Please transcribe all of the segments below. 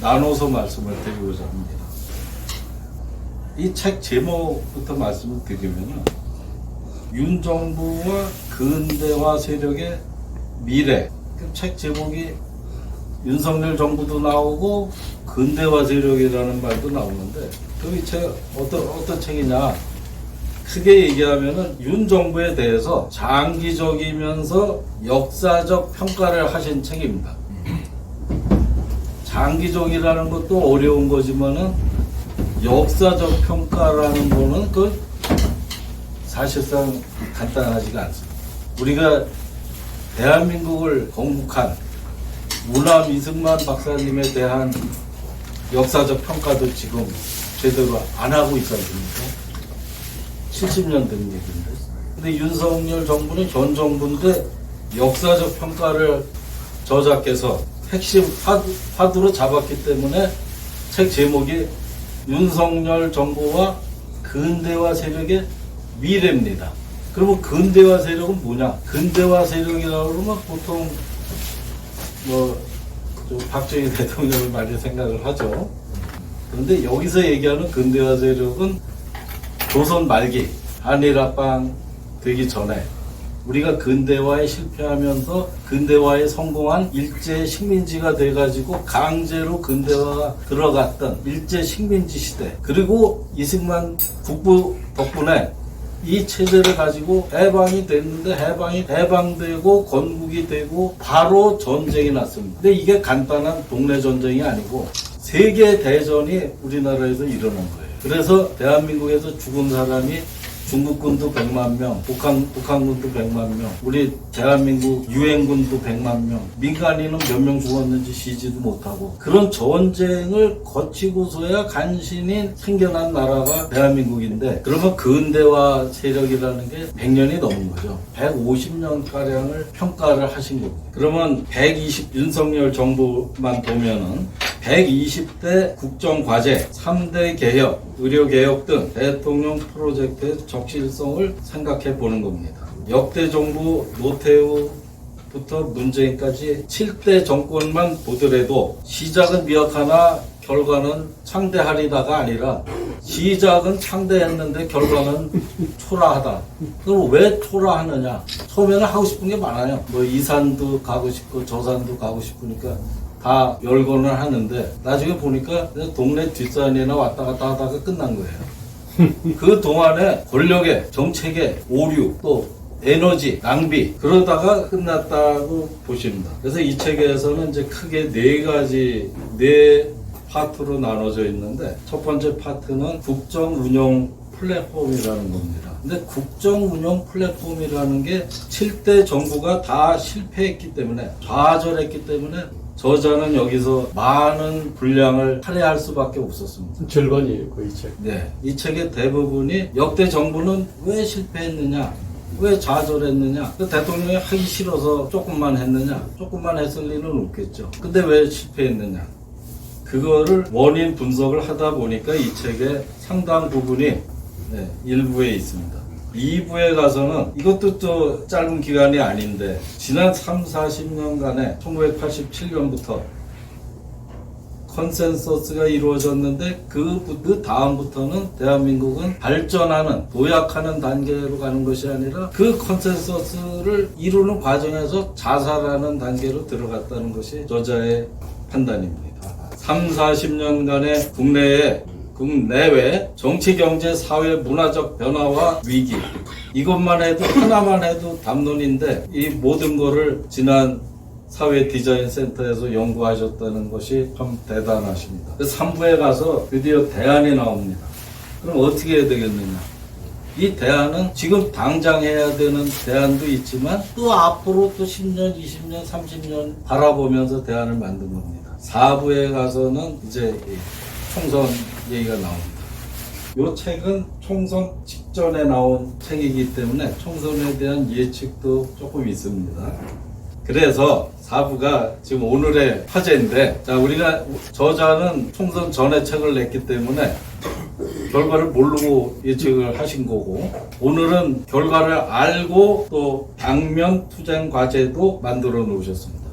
나눠서 말씀을 드리고자 합니다. 이 책 제목부터 말씀을 드리면 윤 정부와 근대화 세력의 미래. 그 책 제목이 윤석열 정부도 나오고 근대화 세력이라는 말도 나오는데 그 책 어떤 책이냐? 크게 얘기하면은 윤 정부에 대해서 장기적이면서 역사적 평가를 하신 책입니다. 장기적이라는 것도 어려운 거지만은 역사적 평가라는 거는 그 사실상 간단하지가 않습니다. 우리가 대한민국을 건국한 우남 이승만 박사님에 대한 역사적 평가도 지금 제대로 안 하고 있지 않습니까? 70년 된 얘기인데. 근데 윤석열 정부는 전 정부인데 역사적 평가를 저자께서 핵심 화두로 잡았기 때문에 책 제목이 윤석열 정부와 근대화 세력의 미래입니다. 그러면 근대화 세력은 뭐냐? 근대화 세력이라고 그러면 보통 박정희 대통령을 많이 생각을 하죠. 그런데 여기서 얘기하는 근대화 세력은 조선 말기 한일합방 되기 전에 우리가 근대화에 실패하면서 근대화에 성공한 일제 식민지가 돼가지고 강제로 근대화가 들어갔던 일제 식민지 시대, 그리고 이승만 국부 덕분에 이 체제를 가지고 해방이 됐는데 해방되고 건국이 되고 바로 전쟁이 났습니다. 근데 이게 간단한 동네 전쟁이 아니고 세계 대전이 우리나라에서 일어난 거예요. 그래서 대한민국에서 죽은 사람이 중국군도 100만 명, 북한군도 100만 명, 우리 대한민국 유엔군도 100만 명, 민간인은 몇 명 죽었는지 시지도 못하고 그런 전쟁을 거치고서야 간신히 생겨난 나라가 대한민국인데, 그러면 근대화 세력이라는 게 100년이 넘은 거죠. 150년가량을 평가를 하신 겁니다. 그러면 윤석열 정부만 보면은 120대 국정과제, 3대 개혁, 의료개혁 등 대통령 프로젝트의 적실성을 생각해 보는 겁니다. 역대 정부 노태우부터 문재인까지 7대 정권만 보더라도 시작은 미약하나 결과는 창대하리다가 아니라 시작은 창대했는데 결과는 초라하다. 그럼 왜 초라하느냐? 처음에는 하고 싶은 게 많아요. 이산도 가고 싶고 저산도 가고 싶으니까 다 열거는 하는데 나중에 보니까 동네 뒷산이나 왔다 갔다 하다가 끝난 거예요. 그 동안에 권력의 정책의 오류 또 에너지 낭비 그러다가 끝났다고 보십니다. 그래서 이 책에서는 이제 크게 네 파트로 나눠져 있는데 첫 번째 파트는 국정운영 플랫폼이라는 겁니다. 근데 국정운영 플랫폼이라는 게 7대 정부가 다 실패했기 때문에 좌절했기 때문에 저자는 여기서 많은 분량을 할애할 수밖에 없었습니다. 절반이에요, 이 책. 네, 이 책의 대부분이 역대 정부는 왜 실패했느냐, 왜 좌절했느냐, 대통령이 하기 싫어서 조금만 했느냐, 조금만 했을 리는 없겠죠. 근데 왜 실패했느냐, 그거를 원인 분석을 하다 보니까 이 책의 상당 부분이 일부에 있습니다. 2부에 가서는 이것도 또 짧은 기간이 아닌데 지난 40년간에 1987년부터 컨센서스가 이루어졌는데 그 다음부터는 대한민국은 발전하는 도약하는 단계로 가는 것이 아니라 그 컨센서스를 이루는 과정에서 자살하는 단계로 들어갔다는 것이 저자의 판단입니다. 40년간의 국내외 정치, 경제, 사회, 문화적 변화와 위기, 이것만 해도 하나만 해도 담론인데 이 모든 거를 지난 사회 디자인 센터에서 연구하셨다는 것이 참 대단하십니다. 3부에 가서 드디어 대안이 나옵니다. 그럼 어떻게 해야 되겠느냐? 이 대안은 지금 당장 해야 되는 대안도 있지만 또 앞으로 또 10년, 20년, 30년 바라보면서 대안을 만든 겁니다. 4부에 가서는 이제 총선 얘기가 나옵니다. 이 책은 총선 직전에 나온 책이기 때문에 총선에 대한 예측도 조금 있습니다. 그래서 4부가 지금 오늘의 화제인데, 자, 우리가 저자는 총선 전에 책을 냈기 때문에 결과를 모르고 예측을 하신 거고, 오늘은 결과를 알고 또 당면 투쟁 과제도 만들어 놓으셨습니다.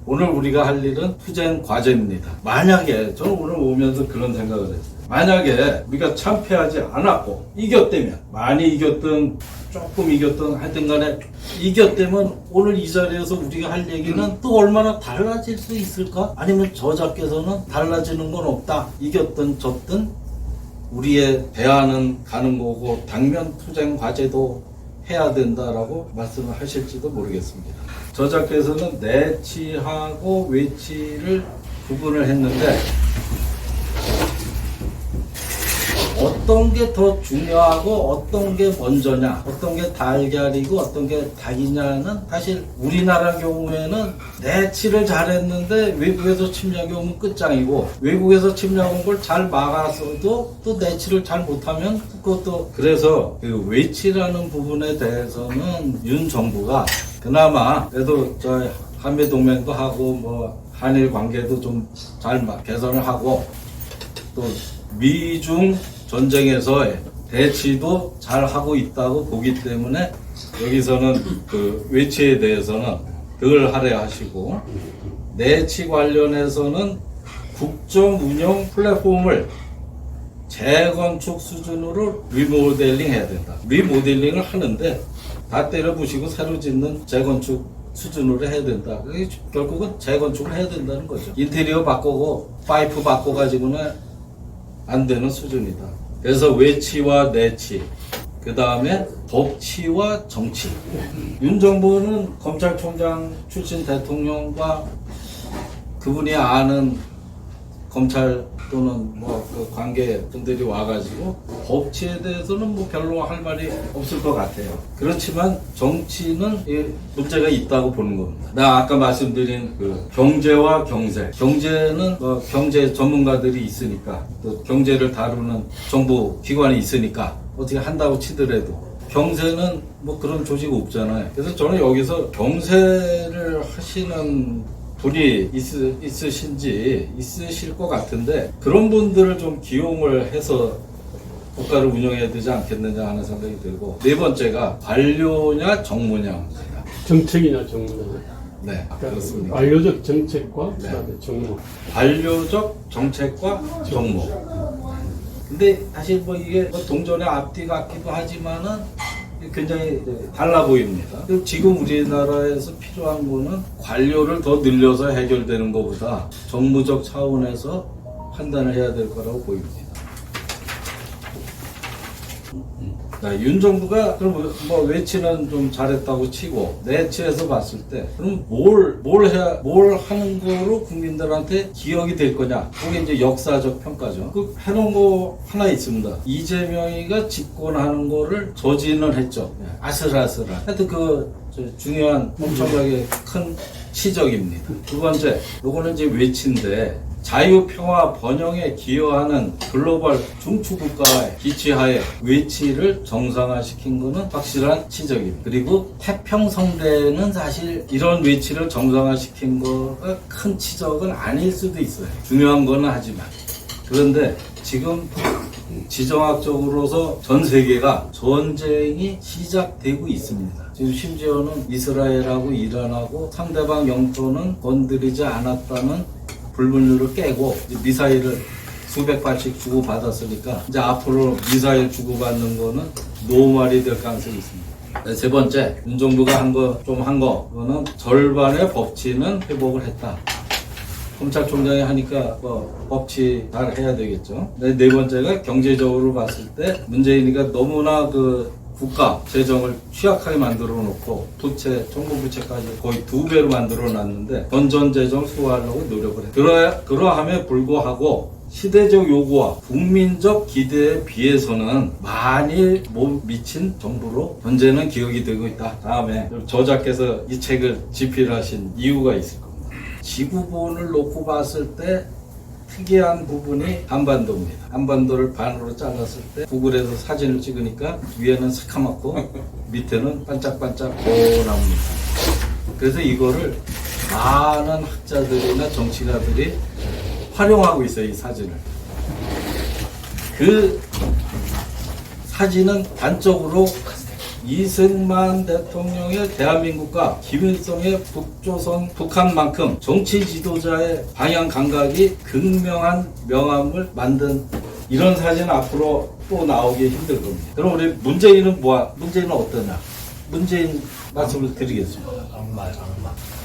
오늘 우리가 할 일은 투쟁 과제입니다. 만약에 저는 오늘 오면서 그런 생각을 했어요. 만약에 우리가 참패하지 않았고 이겼다면, 많이 이겼든 조금 이겼든 하여튼 간에 이겼다면 오늘 이 자리에서 우리가 할 얘기는 또 얼마나 달라질 수 있을까? 아니면 저자께서는 달라지는 건 없다, 이겼든 졌든 우리의 대안은 가는 거고 당면 투쟁 과제도 해야 된다라고 말씀을 하실지도 모르겠습니다. 저자께서는 내치하고 외치를 구분을 했는데 어떤 게 더 중요하고 어떤 게 먼저냐, 어떤 게 달걀이고 어떤 게 닭이냐는 사실 우리나라 경우에는 내치를 잘했는데 외국에서 침략이 오면 끝장이고, 외국에서 침략 온 걸 잘 막았어도 또 내치를 잘 못하면 그것도, 그래서 그 외치라는 부분에 대해서는 윤 정부가 그나마 그래도 저 한미 동맹도 하고 뭐 한일 관계도 좀 잘 개선을 하고 또 미중 전쟁에서 대치도 잘 하고 있다고 보기 때문에 여기서는 그 외치에 대해서는 덜 할애하시고, 내치 관련해서는 국정 운영 플랫폼을 재건축 수준으로 리모델링 해야 된다. 리모델링을 하는데 다 때려부시고 새로 짓는 재건축 수준으로 해야 된다. 그게 결국은 재건축을 해야 된다는 거죠. 인테리어 바꾸고 파이프 바꿔가지고는 안 되는 수준이다. 그래서 외치와 내치, 그 다음에 법치와 정치. 윤 정부는 검찰총장 출신 대통령과 그분이 아는 검찰 또는 뭐 그 관계 분들이 와가지고 법치에 대해서는 뭐 별로 할 말이 없을 것 같아요. 그렇지만 정치는 문제가 있다고 보는 겁니다. 나 아까 말씀드린 그 경제와 경제. 경제는 뭐 경제 전문가들이 있으니까, 또 경제를 다루는 정부 기관이 있으니까 어떻게 한다고 치더라도 경제는 뭐 그런 조직 없잖아요. 그래서 저는 여기서 경제를 하시는 분이 있으실 것 같은데 그런 분들을 좀 기용을 해서 국가를 운영해야 되지 않겠느냐 하는 생각이 들고, 네 번째가 관료냐 정무냐입니다. 정책이냐 정무냐. 네, 그렇습니다. 관료적 정책과 그다음에 정무. 관료적 정책과 정무. 근데 사실 뭐 이게 뭐 동전의 앞뒤 같기도 하지만은 굉장히 달라 보입니다. 지금 우리나라에서 필요한 거는 관료를 더 늘려서 해결되는 것보다 정무적 차원에서 판단을 해야 될 거라고 보입니다. 윤 정부가 그럼 뭐 외치는 좀 잘했다고 치고 내치에서 봤을 때 그럼 뭘 하는 거로 국민들한테 기억이 될 거냐? 그게 이제 역사적 평가죠. 그 해놓은 거 하나 있습니다. 이재명이가 집권하는 거를 저지는 했죠. 아슬아슬한. 하여튼 그 중요한 엄청나게 큰 시적입니다. 두 번째, 요거는 이제 외치인데 자유, 평화, 번영에 기여하는 글로벌 중추국가의 기치하에 외치를 정상화시킨 것은 확실한 지적입니다. 그리고 태평성대는 사실 이런 외치를 정상화시킨 거가 큰 지적은 아닐 수도 있어요. 중요한 거는 하지만. 그런데 지금 지정학적으로서 전 세계가 전쟁이 시작되고 있습니다. 지금 심지어는 이스라엘하고 이란하고 상대방 영토는 건드리지 않았다는 불문율을 깨고 미사일을 수백 발씩 주고받았으니까 이제 앞으로 미사일 주고받는 거는 노말이 될 가능성이 있습니다. 세 번째, 윤 정부가 한 거는 절반의 법치는 회복을 했다. 검찰총장이 하니까 뭐 법치 잘 해야 되겠죠. 네 번째가 경제적으로 봤을 때 문재인이가 너무나 그 국가 재정을 취약하게 만들어 놓고 부채, 정부 부채까지 거의 2배로 만들어 놨는데 건전 재정 수호하려고 노력을 해요. 그러함에 불구하고 시대적 요구와 국민적 기대에 비해서는 많이 못 미친 정부로 현재는 기억이 되고 있다. 다음에 저자께서 이 책을 집필하신 이유가 있을 겁니다. 지구본을 놓고 봤을 때 특이한 부분이 한반도입니다. 한반도를 반으로 잘랐을 때 구글에서 사진을 찍으니까 위에는 새카맣고 밑에는 반짝반짝 보납니다. 그래서 이거를 많은 학자들이나 정치가들이 활용하고 있어요, 이 사진을. 그 사진은 단적으로 이승만 대통령의 대한민국과 김일성의 북조선, 북한만큼 정치 지도자의 방향 감각이 극명한 명함을 만든 이런 사진 앞으로 또 나오기 힘들 겁니다. 그럼 우리 문재인은 문재인은 어떠냐? 문재인 말씀을 드리겠습니다.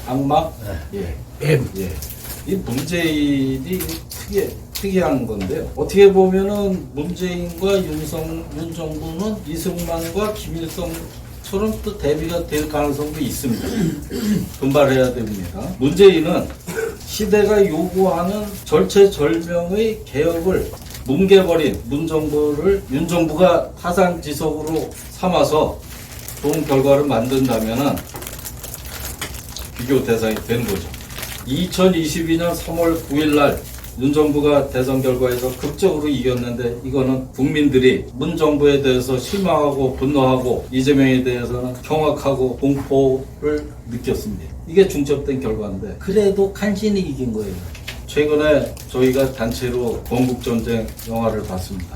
악마? 예. M. 예. 이 문재인이 특이한 건데요. 어떻게 보면은 문재인과 윤 정부는 이승만과 김일성처럼 또 대비가 될 가능성도 있습니다. 분발해야 됩니다. 문재인은 시대가 요구하는 절체절명의 개혁을 뭉개버린 윤 정부가 타산지석으로 삼아서 좋은 결과를 만든다면은 비교 대상이 되는 거죠. 2022년 3월 9일 날 윤 정부가 대선 결과에서 극적으로 이겼는데 이거는 국민들이 문 정부에 대해서 실망하고 분노하고 이재명에 대해서는 경악하고 공포를 느꼈습니다. 이게 중첩된 결과인데 그래도 간신히 이긴 거예요. 최근에 저희가 단체로 건국전쟁 영화를 봤습니다.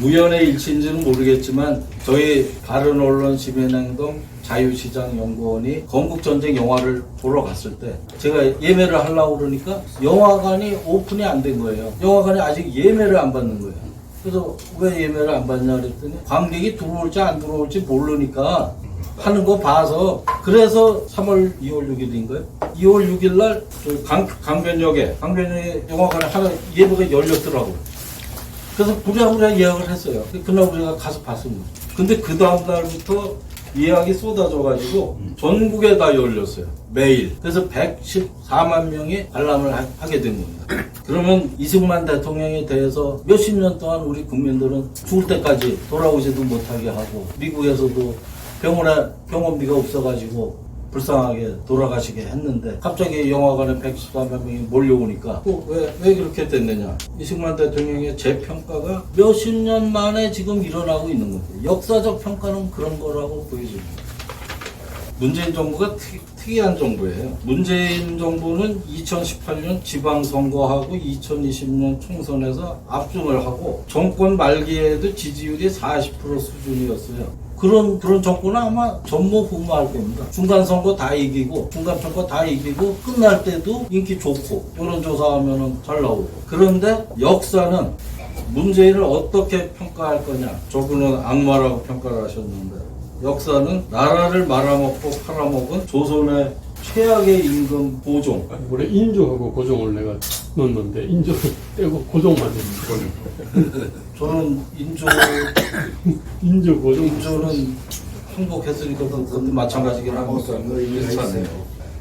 우연의 일치인지는 모르겠지만 저희 바른언론 시민행동 자유시장연구원이 건국전쟁 영화를 보러 갔을 때 제가 예매를 하려고 그러니까 영화관이 오픈이 안 된 거예요. 영화관이 아직 예매를 안 받는 거예요. 그래서 왜 예매를 안 받냐 그랬더니 관객이 들어올지 안 들어올지 모르니까 하는 거 봐서 그래서 2월 6일인가요? 2월 6일 날 강변역에 영화관에 하나 예매가 열렸더라고요. 그래서 부랴부랴 예약을 했어요. 그날 우리가 가서 봤습니다. 근데 그 다음 날부터 예약이 쏟아져가지고 전국에 다 열렸어요. 매일. 그래서 114만 명이 관람을 하게 된 겁니다. 그러면 이승만 대통령에 대해서 몇십 년 동안 우리 국민들은 죽을 때까지 돌아오지도 못하게 하고 미국에서도 병원비가 없어가지고 불쌍하게 돌아가시게 했는데 갑자기 영화관에 114만 명이 몰려오니까 왜 그렇게 됐느냐. 이승만 대통령의 재평가가 몇십 년 만에 지금 일어나고 있는 겁니다. 역사적 평가는 그런 거라고 보여집니다. 문재인 정부가 특이한 정부예요. 문재인 정부는 2018년 지방선거하고 2020년 총선에서 압승을 하고 정권 말기에도 지지율이 40% 수준이었어요. 그런 정권은 아마 전무후무할 겁니다. 중간선거 다 이기고, 중간선거 다 이기고, 끝날 때도 인기 좋고, 여론조사하면은 잘 나오고. 그런데 역사는 문재인을 어떻게 평가할 거냐. 저분은 악마라고 평가를 하셨는데, 역사는 나라를 말아먹고 팔아먹은 조선의 최악의 임금 보종. 원래 인조하고 고종을 내가 넣었는데 인조를 떼고 고종만 했는데 저는 인조 고종. 인조는 행복했으니까 그것도 마찬가지긴 하니까 괜찮네요.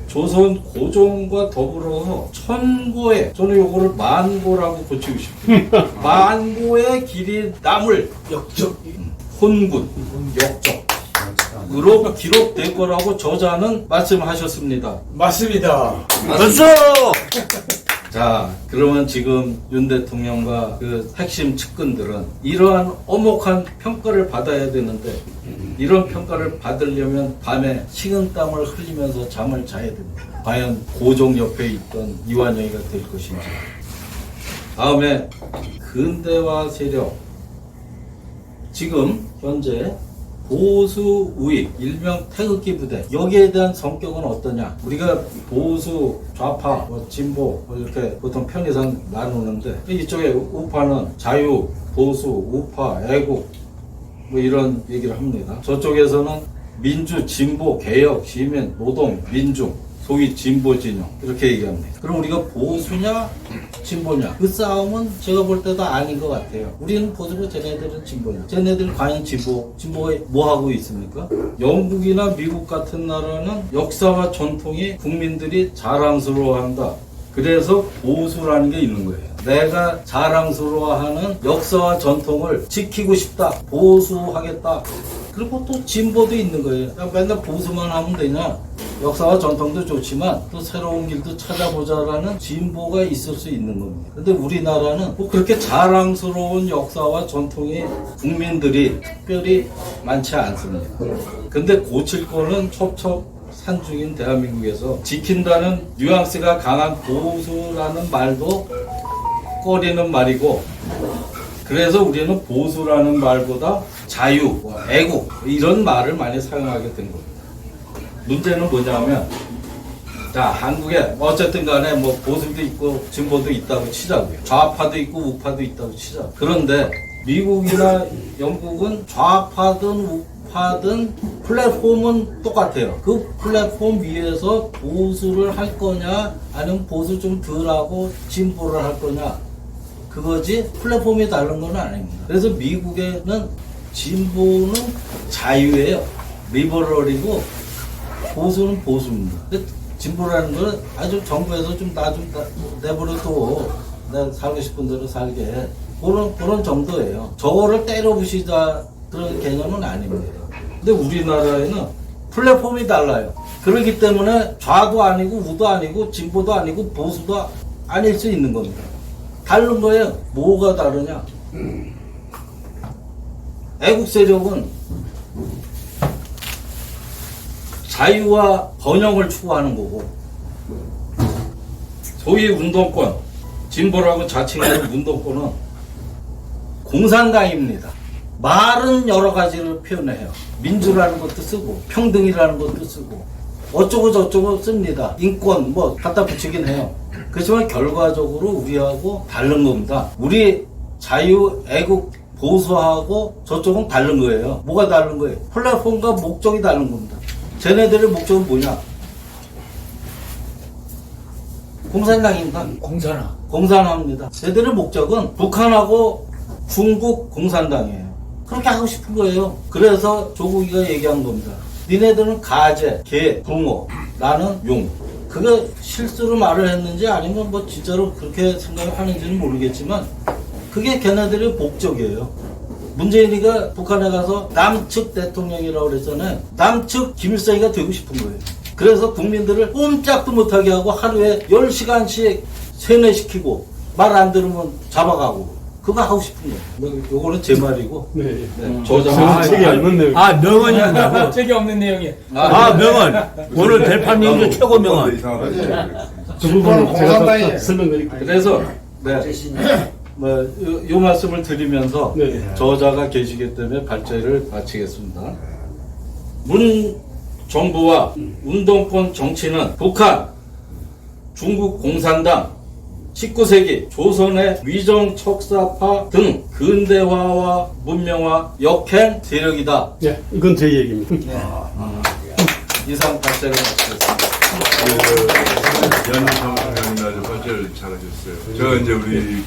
조선 고종과 더불어서 천고에 저는 요거를 만고라고 고치고 싶어요. 만고의 길이 남을 역적 혼군 역적 으로 기록될 거라고 저자는 말씀하셨습니다. 맞습니다. 박수! 자, 그러면 지금 윤 대통령과 그 핵심 측근들은 이러한 엄혹한 평가를 받아야 되는데 이런 평가를 받으려면 밤에 식은땀을 흘리면서 잠을 자야 됩니다. 과연 고종 옆에 있던 이완영이가 될 것인지. 다음에 근대화 세력. 지금 현재 보수 우익, 일명 태극기 부대 여기에 대한 성격은 어떠냐. 우리가 보수, 좌파, 진보 이렇게 보통 편의상 나누는데 이쪽에 우파는 자유, 보수, 우파, 애국 이런 얘기를 합니다. 저쪽에서는 민주, 진보, 개혁, 시민, 노동, 민중 소위 진보 진영 이렇게 얘기합니다. 그럼 우리가 보수냐 진보냐 그 싸움은 제가 볼 때도 아닌 것 같아요. 우리는 보수고 쟤네들은 진보냐. 쟤네들 과연 진보에 뭐 하고 있습니까? 영국이나 미국 같은 나라는 역사와 전통이 국민들이 자랑스러워한다. 그래서 보수라는 게 있는 거예요. 내가 자랑스러워하는 역사와 전통을 지키고 싶다. 보수하겠다. 그리고 또 진보도 있는 거예요. 그냥 맨날 보수만 하면 되냐. 역사와 전통도 좋지만 또 새로운 길도 찾아보자라는 진보가 있을 수 있는 겁니다. 근데 우리나라는 뭐 그렇게 자랑스러운 역사와 전통이 국민들이 특별히 많지 않습니다. 근데 고칠 거는 첩첩산중인 대한민국에서 지킨다는 뉘앙스가 강한 보수라는 말도 꺼리는 말이고 그래서 우리는 보수라는 말보다 자유, 뭐 애국 이런 말을 많이 사용하게 된 겁니다. 문제는 뭐냐면 자, 한국에 어쨌든 간에 뭐 보수도 있고 진보도 있다고 치자고요. 좌파도 있고 우파도 있다고 치자. 그런데 미국이나 영국은 좌파든 우파든 플랫폼은 똑같아요. 그 플랫폼 위에서 보수를 할 거냐 아니면 보수 좀 덜하고 진보를 할 거냐 그거지 플랫폼이 다른 건 아닙니다. 그래서 미국에는 진보는 자유예요. 리버럴이고 보수는 보수입니다. 진보라는 건 아주 정부에서 좀 나 좀 내버려둬 내가 살고 싶은 대로 살게 그런 정도예요. 저거를 때려부시자 그런 개념은 아닙니다. 근데 우리나라에는 플랫폼이 달라요. 그렇기 때문에 좌도 아니고 우도 아니고 진보도 아니고 보수도 아닐 수 있는 겁니다. 다른 거예요. 뭐가 다르냐? 애국 세력은 자유와 번영을 추구하는 거고 소위 운동권, 진보라고 자칭하는 운동권은 공산당입니다. 말은 여러 가지를 표현해요. 민주라는 것도 쓰고 평등이라는 것도 쓰고 어쩌고 저쩌고 씁니다. 인권 뭐 갖다 붙이긴 해요. 그렇지만 결과적으로 우리하고 다른 겁니다. 우리 자유, 애국, 보수하고 저쪽은 다른 거예요. 뭐가 다른 거예요? 플랫폼과 목적이 다른 겁니다. 쟤네들의 목적은 뭐냐? 공산당입니다. 공산화입니다. 쟤들의 목적은 북한하고 중국 공산당이에요. 그렇게 하고 싶은 거예요. 그래서 조국이가 얘기한 겁니다. 니네들은 가재, 개, 붕어, 나는 용. 그게 실수로 말을 했는지 아니면 뭐 진짜로 그렇게 생각을 하는지는 모르겠지만 그게 걔네들의 목적이에요. 문재인이가 북한에 가서 남측 대통령이라고 그랬잖아요. 남측 김일성이가 되고 싶은 거예요. 그래서 국민들을 꼼짝도 못하게 하고 하루에 10시간씩 세뇌시키고 말 안 들으면 잡아가고 그거 하고 싶은 거예요. 요거는 제 말이고. 네. 저자 책이 없는 내용. 아, 명언이라고. 책이 없는 내용이에요. 아, 명언. 오늘 대판님 중 최고 명언. 그 부분은 제가 설명드릴게요. 그래서 요 말씀을 드리면서 네. 저자가 계시기 때문에 발제를 마치겠습니다. 문 정부와 운동권 정치는 북한, 중국 공산당, 19세기 조선의 위정 척사파 등 근대화와 문명화 역행 세력이다. 네, 이건 제 얘기입니다. 이상 발제를 마치겠습니다. 연희 선생님이 아주 발제를 잘하셨어요. 제가 이제 우리